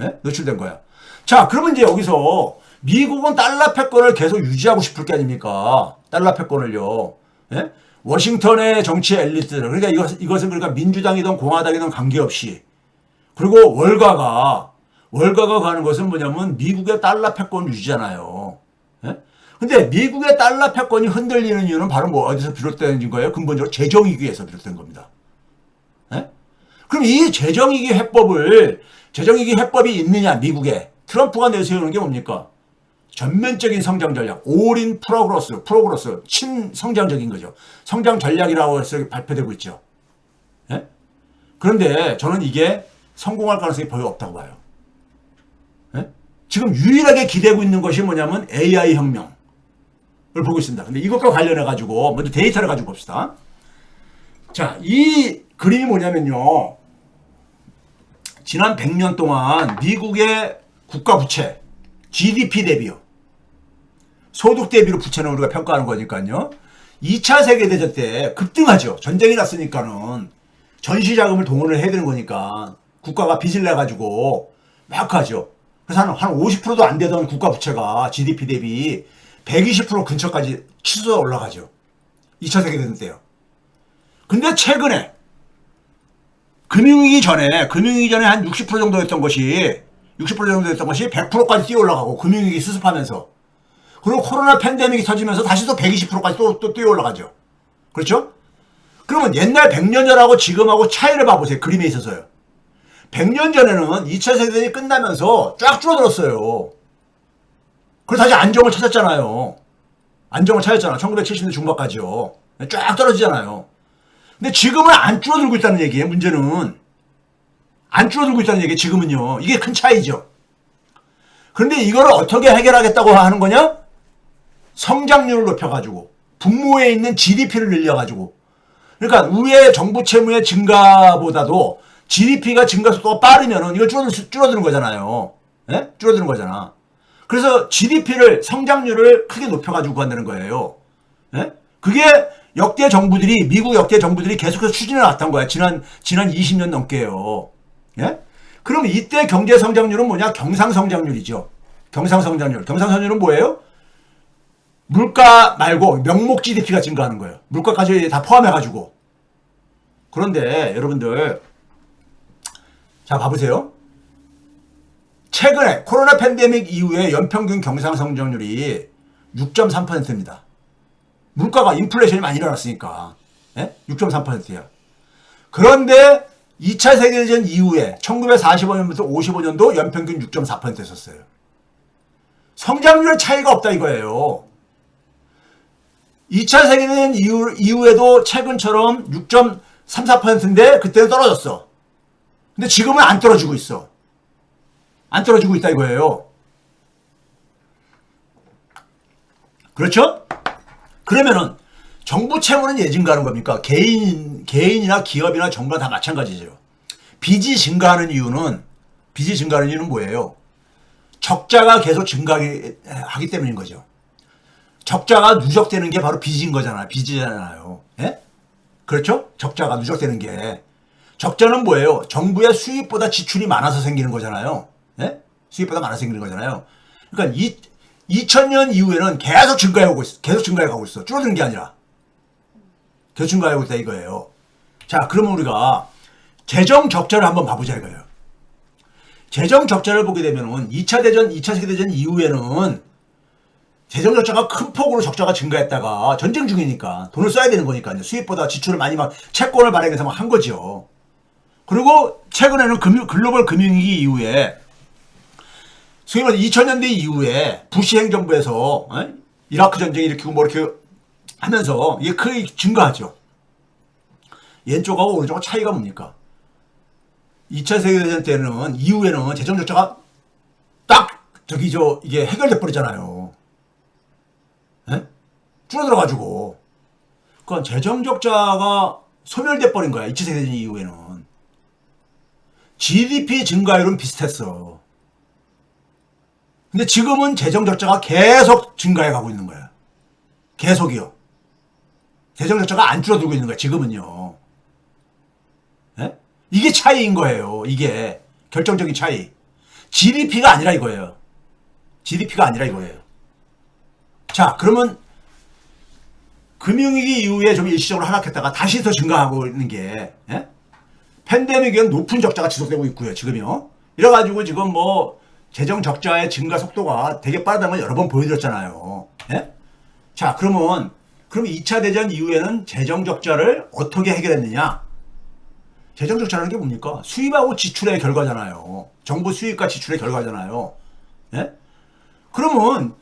예? 노출된 거야. 자, 그러면 이제 여기서 미국은 달러 패권을 계속 유지하고 싶을 게 아닙니까? 달러 패권을요. 예? 워싱턴의 정치 엘리트들, 그러니까 이것은 그러니까 민주당이든 공화당이든 관계없이, 그리고 월가가 가는 것은 뭐냐면 미국의 달러 패권 유지잖아요. 예? 근데 미국의 달러 패권이 흔들리는 이유는 바로 뭐 어디서 비롯된 거예요? 근본적으로 재정위기에서 비롯된 겁니다. 예? 그럼 이 재정위기 해법이 있느냐, 미국에. 트럼프가 내세우는 게 뭡니까? 전면적인 성장 전략, 올인 프로그러스, 친성장적인 거죠. 성장 전략이라고 해서 발표되고 있죠. 예? 그런데 저는 이게 성공할 가능성이 거의 없다고 봐요. 예? 지금 유일하게 기대고 있는 것이 뭐냐면 AI 혁명을 보고 있습니다. 근데 이것과 관련해가지고 먼저 데이터를 가지고 봅시다. 자, 이 그림이 뭐냐면요. 지난 100년 동안 미국의 국가 부채, GDP 대비요. 소득 대비로 부채는 우리가 평가하는 거니까요. 2차 세계대전 때 급등하죠. 전쟁이 났으니까는 전시자금을 동원을 해야 되는 거니까 국가가 빚을 내가지고 막 하죠. 그래서 한 50%도 안 되던 국가 부채가 GDP 대비 120% 근처까지 치솟아 올라가죠. 2차 세계대전 때요. 근데 최근에 금융위기 전에 한 60% 정도였던 것이 100%까지 뛰어 올라가고 금융위기 수습하면서, 그리고 코로나 팬데믹이 터지면서 다시 또 120%까지 또 뛰어 올라가죠. 그렇죠? 그러면 옛날 100년 전하고 지금하고 차이를 봐보세요. 그림에 있어서요. 100년 전에는 2차 세계대전이 끝나면서 쫙 줄어들었어요. 그래서 다시 안정을 찾았잖아요. 1970년대 중반까지요. 쫙 떨어지잖아요. 근데 지금은 안 줄어들고 있다는 얘기예요. 문제는 안 줄어들고 있다는 얘기예요. 지금은요. 이게 큰 차이죠. 그런데 이걸 어떻게 해결하겠다고 하는 거냐? 성장률을 높여가지고 분모에 있는 GDP를 늘려가지고, 그러니까 우리의 정부 채무의 증가보다도 GDP가 증가 속도가 빠르면은 이거 줄어드는 거잖아요. 예? 줄어드는 거잖아. 그래서 GDP를 성장률을 크게 높여가지고 간다는 거예요. 예? 그게 미국 역대 정부들이 계속해서 추진해 왔던 거야. 지난 20년 넘게요. 예? 그럼 이때 경제 성장률은 뭐냐? 경상성장률이죠. 경상성장률은 뭐예요? 물가 말고 명목 GDP가 증가하는 거예요. 물가까지 다 포함해가지고. 그런데 여러분들, 자, 봐보세요. 최근에 코로나 팬데믹 이후에 연평균 경상성장률이 6.3%입니다. 물가가 인플레이션이 많이 일어났으니까. 예? 6.3%예요. 그런데 2차 세계대전 이후에 1945년부터 55년도 연평균 6.4%였었어요. 성장률 차이가 없다 이거예요. 2차 세계대전 이후에도 최근처럼 6.34%인데 그때는 떨어졌어. 근데 지금은 안 떨어지고 있어. 안 떨어지고 있다 이거예요. 그렇죠? 그러면은 정부 채무는 예 증가하는 겁니까? 개인이나 기업이나 정부나 다 마찬가지죠. 빚이 증가하는 이유는 뭐예요? 적자가 계속 증가하기 때문인 거죠. 적자가 누적되는 게 바로 빚이잖아요. 예? 그렇죠? 적자가 누적되는 게. 적자는 뭐예요? 정부의 수입보다 지출이 많아서 생기는 거잖아요. 예? 수입보다 많아서 생기는 거잖아요. 그러니까 2000년 이후에는 계속 증가해가고 있어. 줄어드는 게 아니라. 계속 증가하고 있다 이거예요. 자, 그러면 우리가 재정 적자를 한번 봐보자 이거예요. 재정 적자를 보게 되면은 2차 세계대전 이후에는 재정 적자가 큰 폭으로 적자가 증가했다가 전쟁 중이니까 돈을 써야 되는 거니까 수입보다 지출을 많이 채권을 발행해서 한 거죠. 그리고 최근에는 글로벌 금융위기 이후에 소위 말해 2000년대 이후에 부시 행정부에서 이라크 전쟁 일으키고 뭐 이렇게 하면서 이게 크게 증가하죠. 왼쪽하고 오른쪽하고 차이가 뭡니까? 2차 세계대전 때는 이후에는 재정 적자가 딱 이게 해결돼 버리잖아요. 예? 줄어들어가지고. 그러니까 재정 적자가 소멸돼 버린 거야. 2차 세계대전 이후에는. GDP 증가율은 비슷했어. 근데 지금은 재정 적자가 계속 증가해 가고 있는 거야. 계속이요. 재정 적자가 안 줄어들고 있는 거야. 지금은요. 예? 이게 차이인 거예요. 이게 결정적인 차이. GDP가 아니라 이거예요. GDP가 아니라 이거예요. 자, 그러면 금융위기 이후에 좀 일시적으로 하락했다가 다시 더 증가하고 있는 게, 예? 팬데믹은 높은 적자가 지속되고 있고요, 지금요. 이래가지고 지금 뭐 재정 적자의 증가 속도가 되게 빠르다는 걸 여러 번 보여드렸잖아요. 예? 자, 그럼 2차 대전 이후에는 재정 적자를 어떻게 해결했느냐? 재정 적자라는 게 뭡니까? 수입하고 지출의 결과잖아요. 정부 수입과 지출의 결과잖아요. 예? 그러면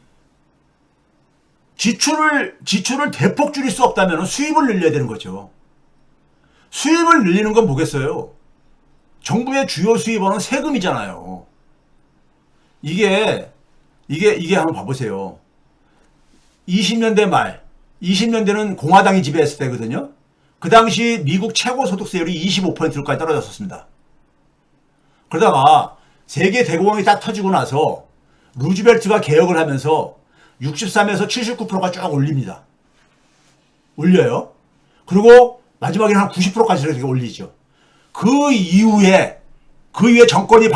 지출을 대폭 줄일 수 없다면 수입을 늘려야 되는 거죠. 수입을 늘리는 건 뭐겠어요? 정부의 주요 수입원은 세금이잖아요. 이게 한번 봐보세요. 20년대 말, 20년대는 공화당이 지배했을 때거든요. 그 당시 미국 최고 소득세율이 25%까지 떨어졌었습니다. 그러다가 세계 대공황이 딱 터지고 나서 루즈벨트가 개혁을 하면서 63에서 79%가 쭉 올립니다. 올려요. 그리고 마지막에는 한 90%까지 이렇게 올리죠. 그 이후에 정권이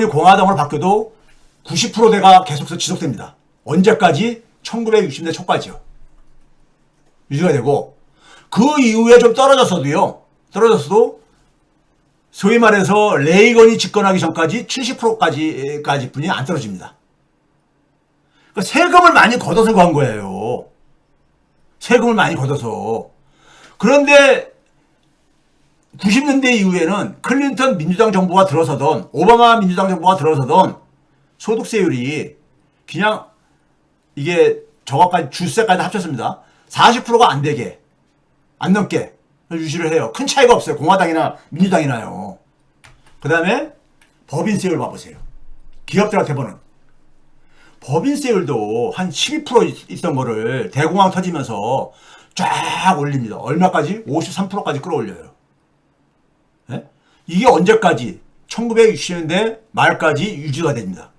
공화당으로 바뀌어도 90%대가 계속해서 지속됩니다. 언제까지? 1960년대 초까지요. 유지가 되고, 그 이후에 좀 떨어졌어도 소위 말해서 레이건이 집권하기 전까지 70%까지 뿐이 안 떨어집니다. 그러니까 세금을 많이 걷어서 간 거예요. 세금을 많이 걷어서. 그런데 90년대 이후에는 클린턴 민주당 정부가 들어서던, 오바마 민주당 정부가 들어서던 소득세율이 그냥 이게 저거까지 주세까지 합쳤습니다. 40%가 안 되게, 안 넘게 유지를 해요. 큰 차이가 없어요. 공화당이나 민주당이나요. 그 다음에 법인세율 봐보세요. 기업들한테 보는. 법인세율도 한 12% 있던 거를 대공황 터지면서 쫙 올립니다. 얼마까지? 53%까지 끌어올려요. 네? 이게 언제까지? 1960년대 말까지 유지가 됩니다.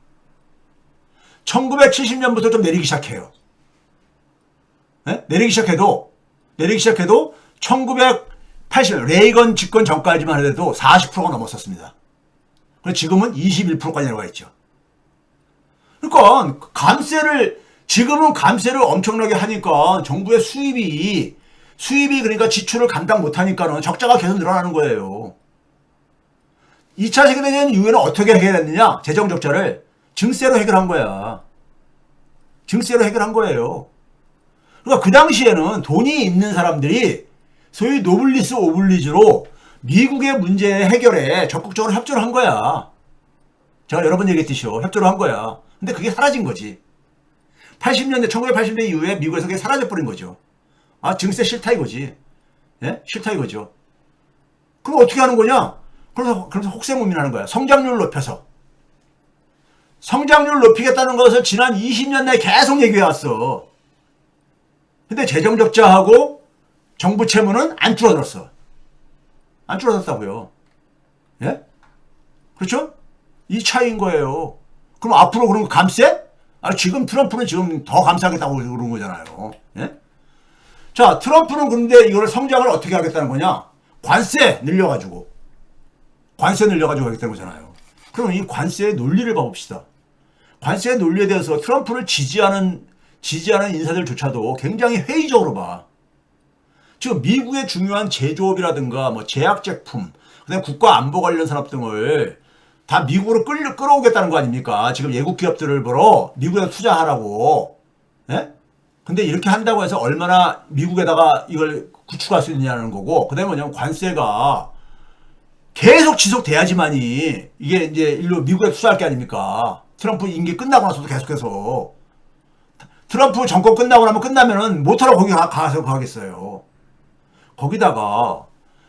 1970년부터 좀 내리기 시작해요. 네? 내리기 시작해도 1980년 레이건 집권 전까지만 해도 40%가 넘었었습니다. 그래서 지금은 21%까지 내려가 있죠. 그러니까 지금은 감세를 엄청나게 하니까 정부의 수입이 그러니까 지출을 감당 못하니까는 적자가 계속 늘어나는 거예요. 2차 세계대전 이후에는 어떻게 해결했느냐? 재정 적자를 증세로 해결한 거야. 증세로 해결한 거예요. 그러니까 그 당시에는 돈이 있는 사람들이 소위 노블리스 오블리주로 미국의 문제 해결에 적극적으로 협조를 한 거야. 제가 여러 번 얘기했듯이요. 협조를 한 거야. 근데 그게 사라진 거지. 1980년대 이후에 미국에서 그게 사라져버린 거죠. 아, 증세 싫다 이거지. 예? 싫다 이거죠. 그럼 어떻게 하는 거냐? 그래서 혹세무민하는 거야. 성장률을 높여서. 성장률을 높이겠다는 것을 지난 20년 내에 계속 얘기해왔어. 근데 재정적자하고 정부 채무는 안 줄어들었어. 안 줄어들었다고요. 예? 그렇죠? 이 차이인 거예요. 그럼 앞으로 그런 거 감세? 아, 지금 트럼프는 지금 더 감세하겠다고 그러는 거잖아요. 예? 자, 트럼프는 그런데 이거를 성장을 어떻게 하겠다는 거냐? 관세 늘려가지고 하겠다는 거잖아요. 그럼 이 관세의 논리를 봐봅시다. 관세의 논리에 대해서 트럼프를 지지하는 인사들조차도 굉장히 회의적으로 봐. 지금 미국의 중요한 제조업이라든가 뭐 제약제품, 그다음에 국가 안보 관련 산업 등을 다 미국으로 끌어오겠다는 거 아닙니까? 지금 외국 기업들을 보러 미국에 투자하라고. 예? 근데 이렇게 한다고 해서 얼마나 미국에다가 이걸 구축할 수 있느냐는 거고, 그 다음에 뭐냐면 관세가 계속 지속돼야지만이 이게 이제 일로 미국에 투자할 게 아닙니까? 트럼프 임기 끝나고 나서도 계속해서. 트럼프 정권 끝나면은 못하러 거기 가서 가겠어요. 거기다가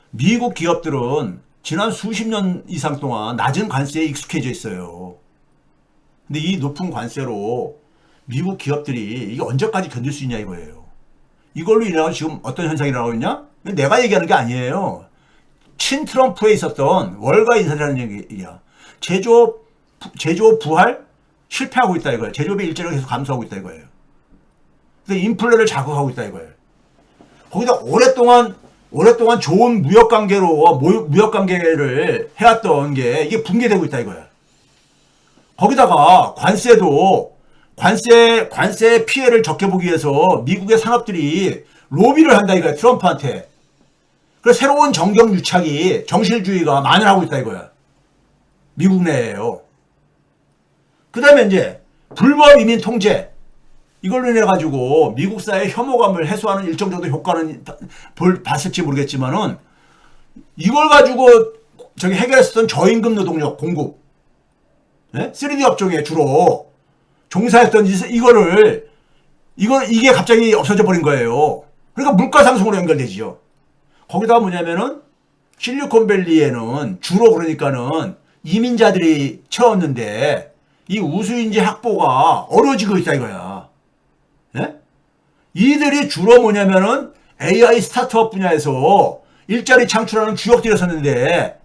미국 기업들은 지난 수십 년 이상 동안 낮은 관세에 익숙해져 있어요. 근데 이 높은 관세로 미국 기업들이 이게 언제까지 견딜 수 있냐 이거예요. 이걸로 인해서 지금 어떤 현상이 나오고 있냐? 내가 얘기하는 게 아니에요. 친 트럼프에 있었던 월가 인사라는 얘기야. 제조업 부활 실패하고 있다 이거예요. 제조업의 일자리가 계속 감소하고 있다 이거예요. 그래서 인플레를 자극하고 있다 이거예요. 거기다 오랫동안 좋은 무역 관계를 해왔던 게 이게 붕괴되고 있다 이거야. 거기다가 관세 피해를 적게 보기 위해서 미국의 산업들이 로비를 한다 이거야, 트럼프한테. 그래서 새로운 정경 유착이, 정실주의가 만연하고 있다 이거야. 미국 내에요. 그 다음에 이제 불법 이민 통제, 이걸로 인해 가지고 미국 사회의 혐오감을 해소하는 일정 정도 효과는 봤을지 모르겠지만은, 이걸 가지고 저기 해결했었던 저임금 노동력 공급, 네? 3D 업종에 주로 종사했던 이게 갑자기 없어져 버린 거예요. 그러니까 물가 상승으로 연결되지요. 거기다가 뭐냐면은 실리콘밸리에는 주로 그러니까는 이민자들이 채웠는데 이 우수인재 확보가 어려워지고 있다 이거야. 예? 이들이 주로 뭐냐면은 AI 스타트업 분야에서 일자리 창출하는 주역들이었었는데,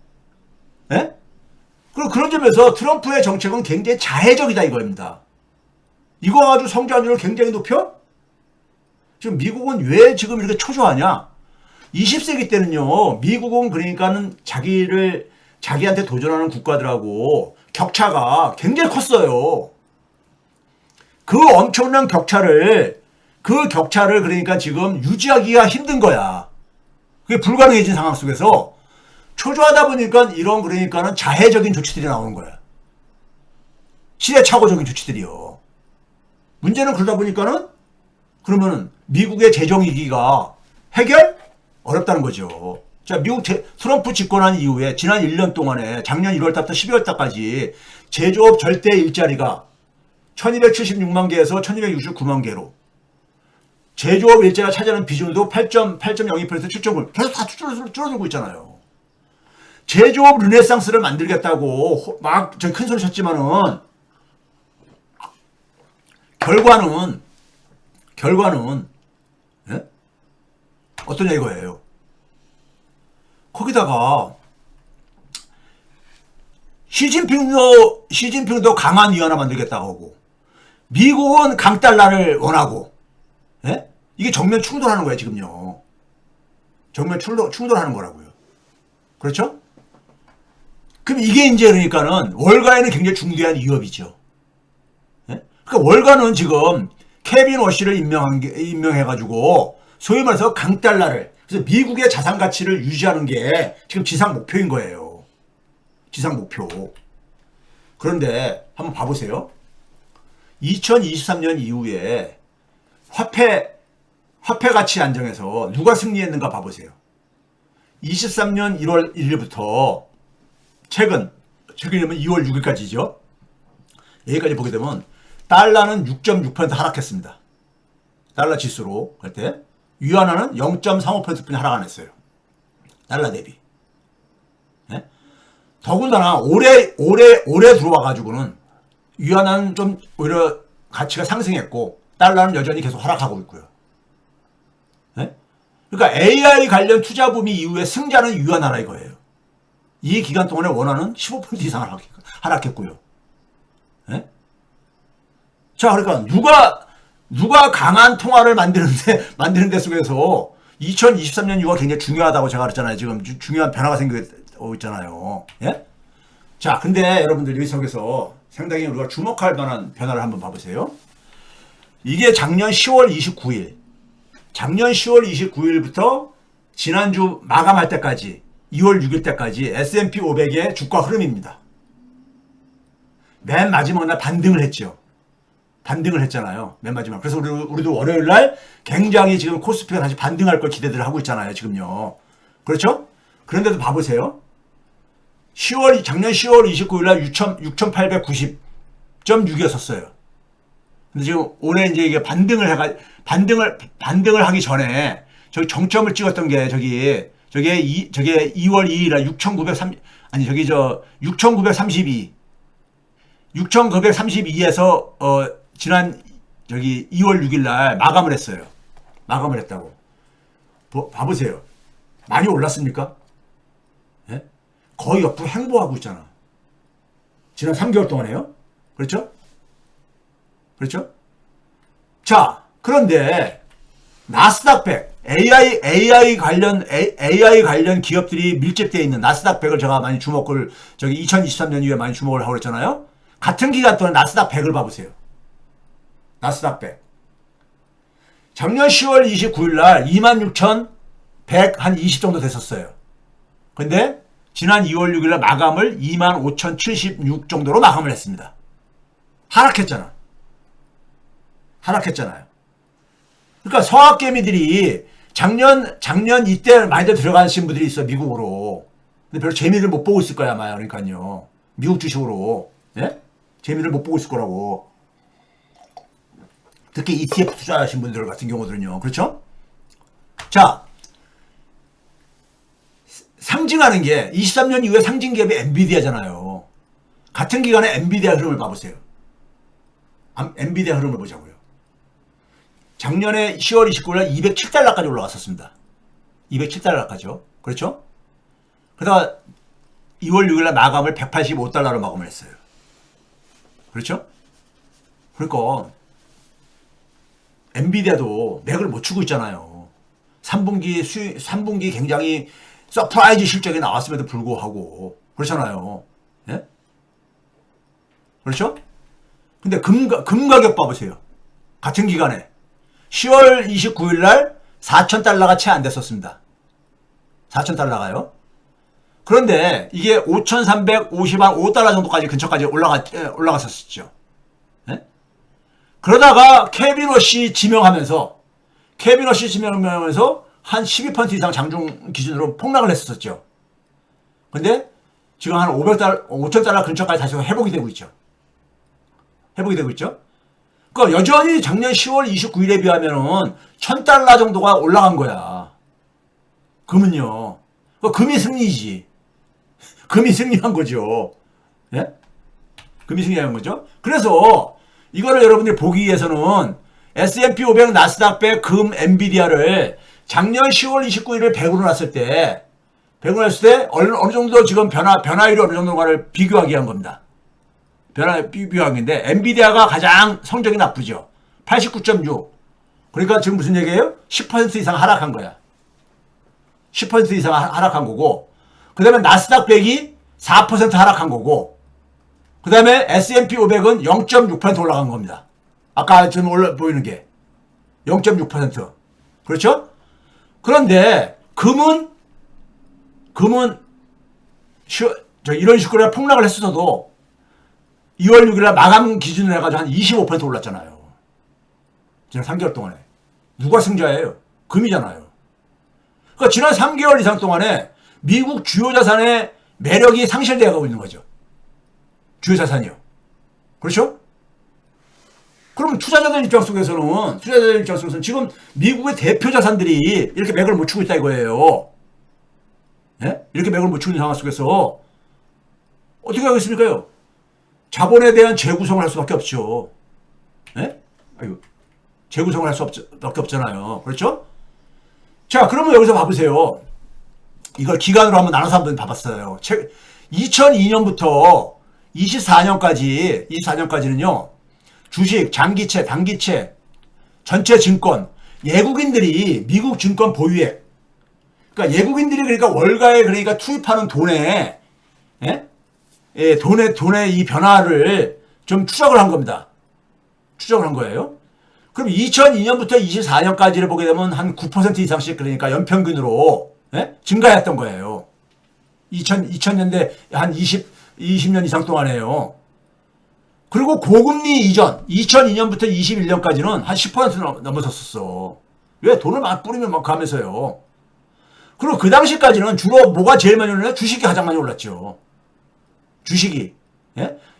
예? 그런 점에서 트럼프의 정책은 굉장히 자해적이다 이거입니다. 이거 가지고 성장률을 굉장히 높여? 지금 미국은 왜 지금 이렇게 초조하냐? 20세기 때는요, 미국은 그러니까는 자기한테 도전하는 국가들하고 격차가 굉장히 컸어요. 그 엄청난 격차를 그러니까 지금 유지하기가 힘든 거야. 그게 불가능해진 상황 속에서 초조하다 보니까 이런 그러니까는 자해적인 조치들이 나오는 거야. 시대착오적인 조치들이요. 문제는 그러다 보니까는 그러면은 미국의 재정위기가 해결? 어렵다는 거죠. 자, 미국 트럼프 집권한 이후에 지난 1년 동안에 작년 1월 달부터 12월 달까지 제조업 절대 일자리가 1276만 개에서 1269만 개로, 제조업 일자리가 차지하는 비중도 8.02%에서 7.9%, 계속 다 줄어들고 있잖아요. 제조업 르네상스를 만들겠다고 막 큰 소리 쳤지만은 결과는 예? 어떠냐 이거예요. 거기다가 시진핑도 강한 위안화 만들겠다고 하고, 미국은 강달러를 원하고, 예? 이게 정면 충돌하는 거예요 지금요. 정면 충돌하는 거라고요. 그렇죠? 그럼 이게 이제 그러니까는 월가에는 굉장히 중대한 위협이죠. 예? 그러니까 월가는 지금 케빈 워시를 임명해가지고 소위 말해서 강달러를, 그래서 미국의 자산 가치를 유지하는 게 지금 지상 목표인 거예요. 지상 목표. 그런데 한번 봐보세요. 2023년 이후에 화폐 가치 안정에서 누가 승리했는가 봐보세요. 23년 1월 1일부터 최근이면 2월 6일까지죠. 여기까지 보게 되면 달러는 6.6% 하락했습니다. 달러 지수로 할 때 위안화는 0.35%뿐이 하락 안 했어요. 달러 대비. 네? 더군다나 올해 들어와 가지고는 위안화는 좀 오히려 가치가 상승했고 달러는 여전히 계속 하락하고 있고요. 네? 그러니까 AI 관련 투자 붐이 이후에 승자는 위안화라 이거예요. 이 기간 동안에 원화는 15% 이상 하락했고요. 네? 자, 그러니까 누가 강한 통화를 만드는 데 속에서 2023년 이후가 굉장히 중요하다고 제가 그랬잖아요. 지금 중요한 변화가 생기고 있잖아요. 예? 자, 근데 여러분들 여기 속에서 상당히 우리가 주목할 만한 변화를 한번 봐보세요. 이게 작년 10월 29일부터 지난주 마감할 때까지 2월 6일 때까지 S&P 500의 주가 흐름입니다. 맨 마지막 날 반등을 했잖아요. 맨 마지막. 그래서 우리도 월요일 날 굉장히 지금 코스피가 다시 반등할 걸 기대들 하고 있잖아요. 지금요. 그렇죠? 그런데도 봐보세요. 작년 10월 29일 날 6,890.6이었어요. 근데 지금 올해 이제 이게 반등을 하기 전에 저기 정점을 찍었던 게 저게 2월 2일 날 6,932에서 지난 저기 2월 6일 날 마감을 했어요. 마감을 했다고. 봐보세요. 많이 올랐습니까? 예? 거의 옆으로 횡보하고 있잖아. 지난 3개월 동안에요. 그렇죠? 자, 그런데 나스닥 100, AI 관련 기업들이 밀집되어 있는 나스닥 100을 제가 많이 2023년 이후에 많이 주목을 하고 그랬잖아요. 같은 기간 동안 나스닥 100을 봐보세요. 나스닥 100. 작년 10월 29일 날 26,100 한 20 정도 됐었어요. 근데 지난 2월 6일 날 마감을 25,076 정도로 마감을 했습니다. 하락했잖아. 하락했잖아요. 그러니까 서학개미들이 작년 이때 많이들 들어가신 분들이 있어, 미국으로. 근데 별로 재미를 못 보고 있을 거야, 아마. 그러니까요. 미국 주식으로. 예? 재미를 못 보고 있을 거라고. 특히 ETF 투자하신 분들 같은 경우들은요. 그렇죠? 자, 상징하는 게 23년 이후에 상징 기업이 엔비디아잖아요. 같은 기간에 엔비디아 흐름을 봐보세요. 엔비디아 흐름을 보자고요. 작년에 10월 29일 날 207달러까지 올라갔었습니다. 207달러까지요. 그렇죠? 그러다가 2월 6일 날 마감을 185달러로 마감을 했어요. 그렇죠? 그러니까 엔비디아도 맥을 못 추고 있잖아요. 3분기 굉장히 서프라이즈 실적이 나왔음에도 불구하고 그렇잖아요. 예? 그렇죠? 근데 금 가격 봐보세요. 같은 기간에 10월 29일 날 4,000달러가 채 안 됐었습니다. 4,000달러가요. 그런데 이게 5,355달러 정도까지 근처까지 올라갔었죠. 네? 그러다가 케빈 워시 지명하면서 한 12% 이상 장중 기준으로 폭락을 했었죠. 근데 지금 한 5,000달러 근처까지 다시 회복이 되고 있죠. 그러니까 여전히 작년 10월 29일에 비하면은 1,000달러 정도가 올라간 거야. 금은요. 금이 승리지. 금이 승리한 거죠. 예? 금이 승리한 거죠. 그래서 이거를 여러분들이 보기 위해서는 S&P 500, 나스닥 100, 금, 엔비디아를 작년 10월 29일을 100으로 놨을 때 어느 정도 지금 변화율이 어느 정도인가를 비교하기 위한 겁니다. 비교하기인데 엔비디아가 가장 성적이 나쁘죠. 89.6. 그러니까 지금 무슨 얘기예요? 10% 이상 하락한 거야. 10% 이상 하락한 거고, 그 다음에 나스닥 100이 4% 하락한 거고, 그 다음에 S&P 500은 0.6% 올라간 겁니다. 아까 지금 보이는 게 0.6%. 그렇죠? 그런데 금은 이런 식으로 폭락을 했어도 2월 6일날 마감 기준으로 해가지고 한 25% 올랐잖아요. 지난 3개월 동안에. 누가 승자예요? 금이잖아요. 그러니까 지난 3개월 이상 동안에 미국 주요 자산의 매력이 상실되어 가고 있는 거죠. 주요 자산이요. 그렇죠? 그럼 투자자들 입장 속에서는 지금 미국의 대표 자산들이 이렇게 맥을 못 추고 있다 이거예요. 예? 이렇게 맥을 못 추고 있는 상황 속에서 어떻게 하겠습니까요? 자본에 대한 재구성을 할 수밖에 없죠. 예? 재구성을 할 수밖에 없잖아요. 그렇죠? 자, 그러면 여기서 봐보세요. 이걸 기간으로 한번 나눠서 한번 봐봤어요. 2002년부터 24년까지는요, 주식, 장기채, 단기채, 전체 증권, 예국인들이 미국 증권 보유액, 그러니까 예국인들이 그러니까 월가에 그러니까 투입하는 돈에, 돈의 이 변화를 좀 추적을 한 겁니다. 추적을 한 거예요. 그럼 2002년부터 24년까지를 보게 되면 한 9% 이상씩 그러니까 연평균으로 증가했던 거예요. 2000년대 한 20년 이상 동안에요. 그리고 고금리 이전 2002년부터 21년까지는 한 10% 넘어섰었어. 왜? 돈을 막 뿌리면 막 가면서요. 그리고 그 당시까지는 주로 뭐가 제일 많이 올랐냐? 주식이 가장 많이 올랐죠. 주식이.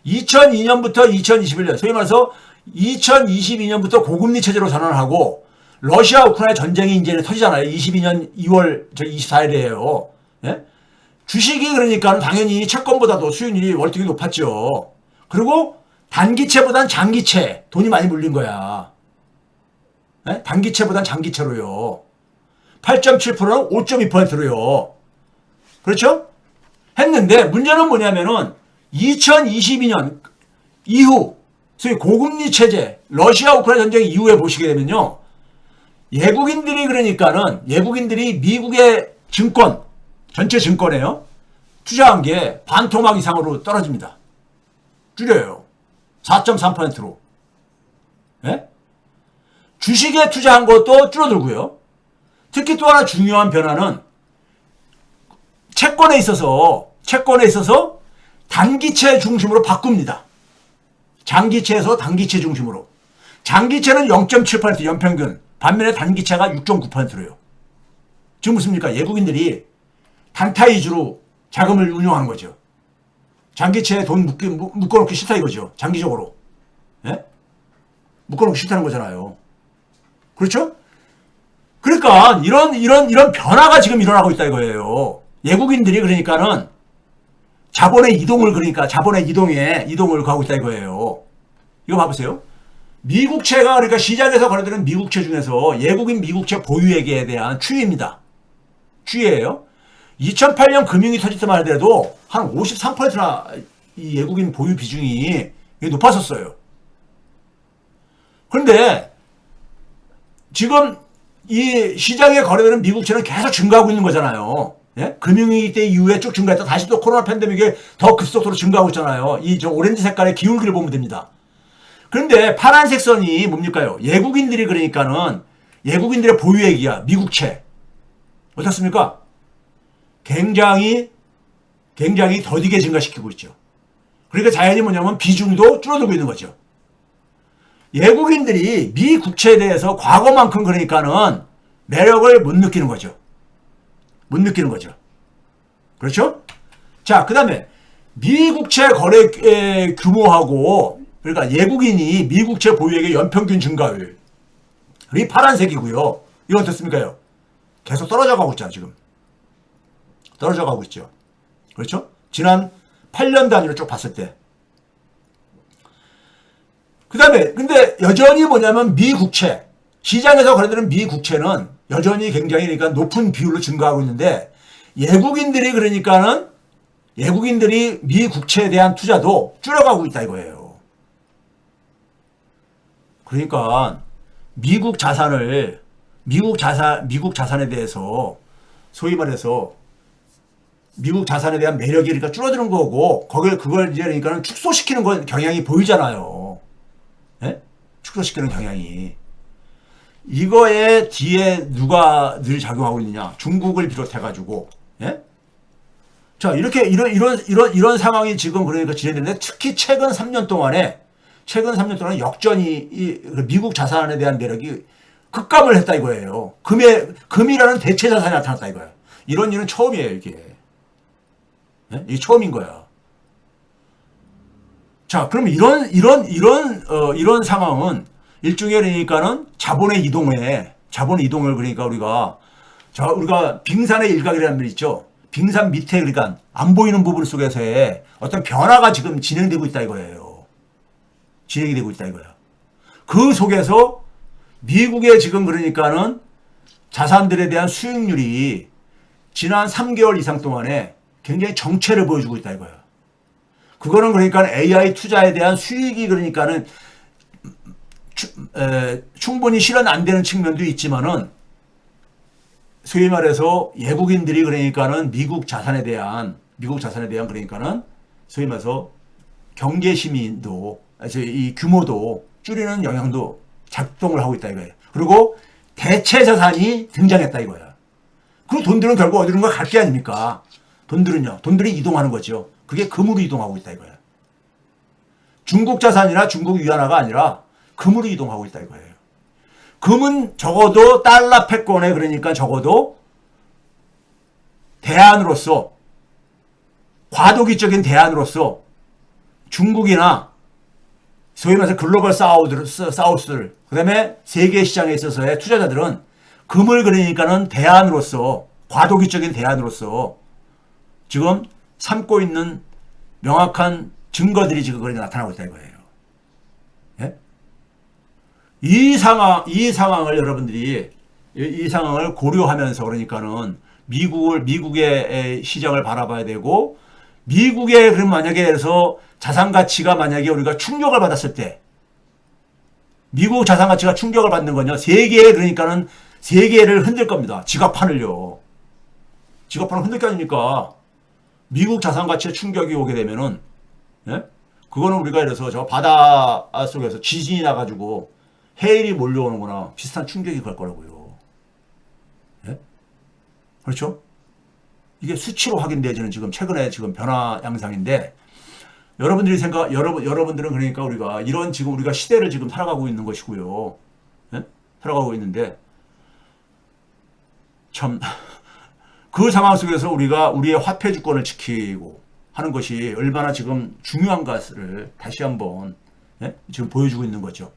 2002년부터 2021년, 소위 말해서 2022년부터 고금리 체제로 전환을 하고 러시아 우크라이나 전쟁이 이제 터지잖아요. 22년 2월 24일이에요. 주식이 그러니까 당연히 채권보다도 수익률이 월등히 높았죠. 그리고 단기채보단 장기채 돈이 많이 물린 거야. 단기채보단 장기채로요. 8.7%는 5.2%로요. 그렇죠? 했는데 문제는 뭐냐면은 2022년 이후 소위 고금리 체제, 러시아 우크라이나 전쟁 이후에 보시게 되면요. 예국인들이 미국의 증권, 전체 증권에요. 투자한 게 반토막 이상으로 떨어집니다. 줄여요. 4.3%로. 예? 주식에 투자한 것도 줄어들고요. 특히 또 하나 중요한 변화는 채권에 있어서 단기채 중심으로 바꿉니다. 장기채에서 단기채 중심으로. 장기채는 0.7% 연평균, 반면에 단기채가 6.9%래요. 지금 무슨입니까? 외국인들이 단타 위주로 자금을 운용하는 거죠. 장기채에 돈 묶어놓기 싫다 이거죠. 장기적으로. 예? 묶어놓기 싫다는 거잖아요. 그렇죠? 그러니까 이런 변화가 지금 일어나고 있다 이거예요. 외국인들이 그러니까는 자본의 이동을 가고 있다 이거예요. 이거 봐보세요. 미국채가 그러니까 시장에서 거래되는 미국채 중에서 외국인 미국채 보유액에 대한 추이입니다. 추이예요. 2008년 금융이 터질 때만 하더라도 한 53%나 이 외국인 보유 비중이 높았었어요. 그런데 지금 이 시장에 거래되는 미국채는 계속 증가하고 있는 거잖아요. 예? 금융위기 때 이후에 쭉 증가했다. 다시 또 코로나 팬데믹에 더 급속도로 증가하고 있잖아요. 이 저 오렌지 색깔의 기울기를 보면 됩니다. 그런데 파란색 선이 뭡니까요? 외국인들이 그러니까는 외국인들의 보유액이야. 미국채. 어떻습니까? 굉장히 더디게 증가시키고 있죠. 그러니까 자연히 뭐냐면 비중도 줄어들고 있는 거죠. 외국인들이 미 국채에 대해서 과거만큼 그러니까는 매력을 못 느끼는 거죠. 못 느끼는 거죠. 그렇죠? 자, 그 다음에 미국채 거래 규모하고 그러니까 외국인이 미국채 보유액의 연평균 증가율 이 파란색이고요. 이건 어떻습니까? 계속 떨어져 가고 있잖아 지금. 떨어져 가고 있죠. 그렇죠? 지난 8년 단위로 쭉 봤을 때. 그 다음에 근데 여전히 뭐냐면 미국채 시장에서 거래되는 미국채는 여전히 굉장히 그러니까 높은 비율로 증가하고 있는데 외국인들이 미국채에 대한 투자도 줄여가고 있다 이거예요. 그러니까 미국 자산에 대해서 소위 말해서 미국 자산에 대한 매력이 그러니까 줄어드는 거고 그걸 이제 그러니까는 축소시키는 건 경향이 보이잖아요. 예? 축소시키는 경향이. 이거에 뒤에 누가 늘 작용하고 있느냐? 중국을 비롯해가지고, 예? 자, 이런 상황이 지금 그러니까 진행되는데 특히 최근 3년 동안에 역전이 미국 자산에 대한 매력이 급감을 했다 이거예요. 금이라는 대체 자산이 나타났다 이거예요. 이런 일은 처음이에요, 이게. 예? 이게 처음인 거야. 자, 그럼 이런 상황은 일종의 그러니까는 자본의 이동을 그러니까 우리가 빙산의 일각이라는 말 있죠. 빙산 밑에 그러니까 안 보이는 부분 속에서의 어떤 변화가 지금 진행되고 있다 이거예요. 진행이 되고 있다 이거야. 그 속에서 미국의 지금 그러니까는 자산들에 대한 수익률이 지난 3개월 이상 동안에 굉장히 정체를 보여주고 있다 이거야. 그거는 그러니까 AI 투자에 대한 수익이 그러니까는 충분히 실현 안 되는 측면도 있지만은 소위 말해서 외국인들이 그러니까는 미국 자산에 대한 그러니까는 소위 말해서 경계심도 이 규모도 줄이는 영향도 작동을 하고 있다 이거예요. 그리고 대체 자산이 등장했다 이거야. 그 돈들은 결국 어디론가 갈 게 아닙니까? 돈들이 이동하는 거죠. 그게 금으로 이동하고 있다 이거야. 중국 자산이나 중국 위안화가 아니라 금으로 이동하고 있다 이거예요. 금은 적어도 달러 패권에 그러니까 적어도 대안으로서 과도기적인 대안으로서 중국이나 소위 말해서 글로벌 사우스들 그다음에 세계 시장에 있어서의 투자자들은 금을 그러니까는 대안으로서 과도기적인 대안으로서 지금 삼고 있는 명확한 증거들이 지금 그렇게 나타나고 있다 이거예요. 예? 이 상황을 여러분들이 이 상황을 고려하면서 그러니까는 미국의 시장을 바라봐야 되고 미국의 그럼 만약에 해서 자산 가치가 만약에 우리가 충격을 받았을 때 미국 자산 가치가 충격을 받는 건요. 그러니까는 세계를 흔들 겁니다. 지갑판을요. 지갑판을 흔들 게 아닙니까? 미국 자산 가치에 충격이 오게 되면은 예? 그거는 우리가 이래서 저 바다 속에서 지진이 나가지고 해일이 몰려오는 거나 비슷한 충격이 갈 거라고요. 예? 그렇죠? 이게 수치로 확인되지는 지금 최근에 지금 변화 양상인데 여러분들은 그러니까 우리가 이런 지금 우리가 시대를 지금 살아가고 있는 것이고요. 예? 살아가고 있는데 참 그 상황 속에서 우리가 우리의 화폐 주권을 지키고 하는 것이 얼마나 지금 중요한 것을 다시 한번 예? 지금 보여주고 있는 거죠.